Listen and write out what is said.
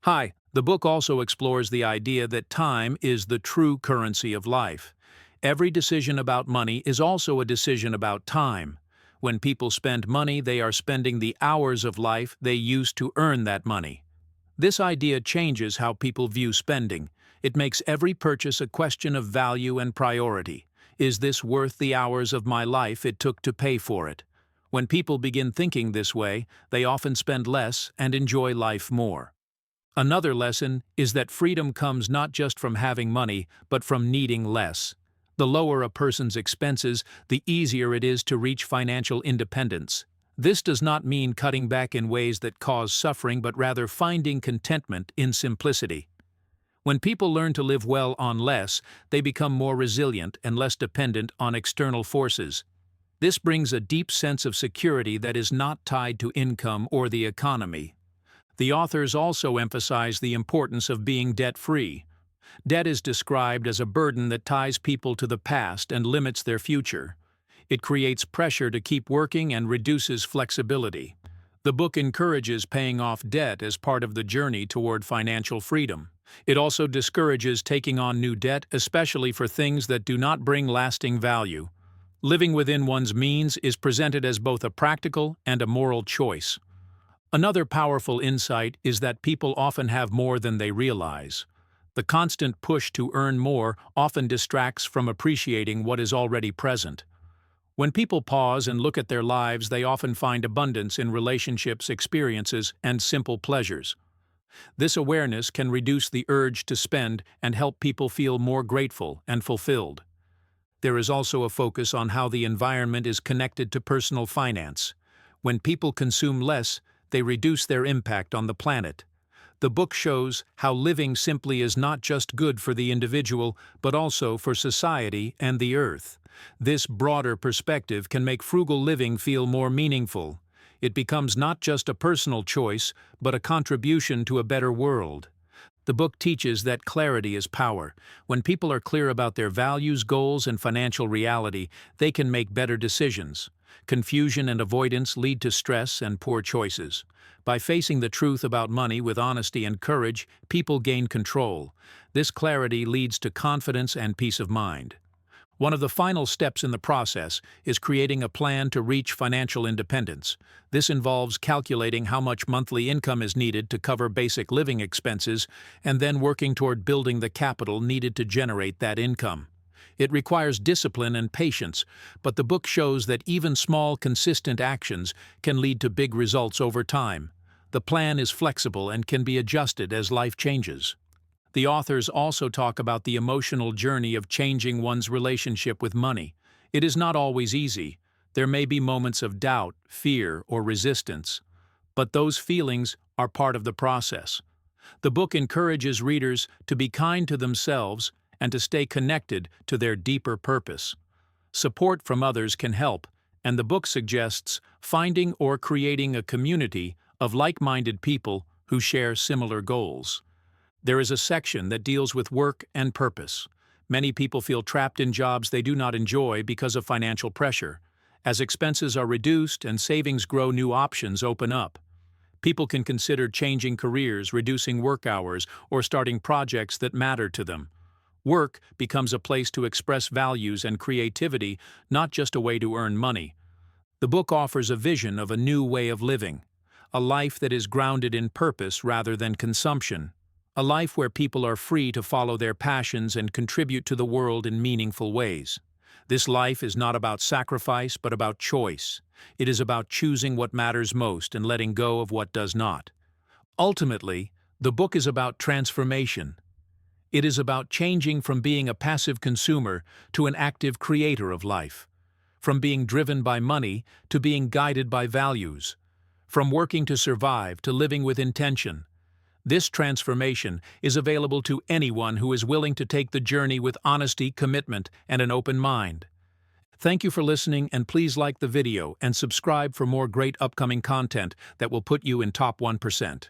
Hi, the book also explores the idea that time is the true currency of life. Every decision about money is also a decision about time. When people spend money, they are spending the hours of life they used to earn that money. This idea changes how people view spending. It makes every purchase a question of value and priority. Is this worth the hours of my life it took to pay for it? When people begin thinking this way, they often spend less and enjoy life more. Another lesson is that freedom comes not just from having money, but from needing less. The lower a person's expenses, the easier it is to reach financial independence. This does not mean cutting back in ways that cause suffering, but rather finding contentment in simplicity. When people learn to live well on less, they become more resilient and less dependent on external forces. This brings a deep sense of security that is not tied to income or the economy. The authors also emphasize the importance of being debt-free. Debt is described as a burden that ties people to the past and limits their future. It creates pressure to keep working and reduces flexibility. The book encourages paying off debt as part of the journey toward financial freedom. It also discourages taking on new debt, especially for things that do not bring lasting value. Living within one's means is presented as both a practical and a moral choice. Another powerful insight is that people often have more than they realize. The constant push to earn more often distracts from appreciating what is already present. When people pause and look at their lives, they often find abundance in relationships, experiences, and simple pleasures. This awareness can reduce the urge to spend and help people feel more grateful and fulfilled. There is also a focus on how the environment is connected to personal finance. When people consume less, they reduce their impact on the planet. The book shows how living simply is not just good for the individual, but also for society and the earth. This broader perspective can make frugal living feel more meaningful. It becomes not just a personal choice, but a contribution to a better world. The book teaches that clarity is power. When people are clear about their values, goals, and financial reality, they can make better decisions. Confusion and avoidance lead to stress and poor choices. By facing the truth about money with honesty and courage, people gain control. This clarity leads to confidence and peace of mind. One of the final steps in the process is creating a plan to reach financial independence. This involves calculating how much monthly income is needed to cover basic living expenses and then working toward building the capital needed to generate that income. It requires discipline and patience, but the book shows that even small, consistent actions can lead to big results over time. The plan is flexible and can be adjusted as life changes. The authors also talk about the emotional journey of changing one's relationship with money. It is not always easy. There may be moments of doubt, fear, or resistance, but those feelings are part of the process. The book encourages readers to be kind to themselves and to stay connected to their deeper purpose. Support from others can help, and the book suggests finding or creating a community of like-minded people who share similar goals. There is a section that deals with work and purpose. Many people feel trapped in jobs they do not enjoy because of financial pressure. As expenses are reduced and savings grow, new options open up. People can consider changing careers, reducing work hours, or starting projects that matter to them. Work becomes a place to express values and creativity, not just a way to earn money. The book offers a vision of a new way of living, a life that is grounded in purpose rather than consumption. A life where people are free to follow their passions and contribute to the world in meaningful ways. This life is not about sacrifice, but about choice. It is about choosing what matters most and letting go of what does not. Ultimately, the book is about transformation. It is about changing from being a passive consumer to an active creator of life. From being driven by money to being guided by values. From working to survive to living with intention. This transformation is available to anyone who is willing to take the journey with honesty, commitment, and an open mind. Thank you for listening, and please like the video and subscribe for more great upcoming content that will put you in top 1%.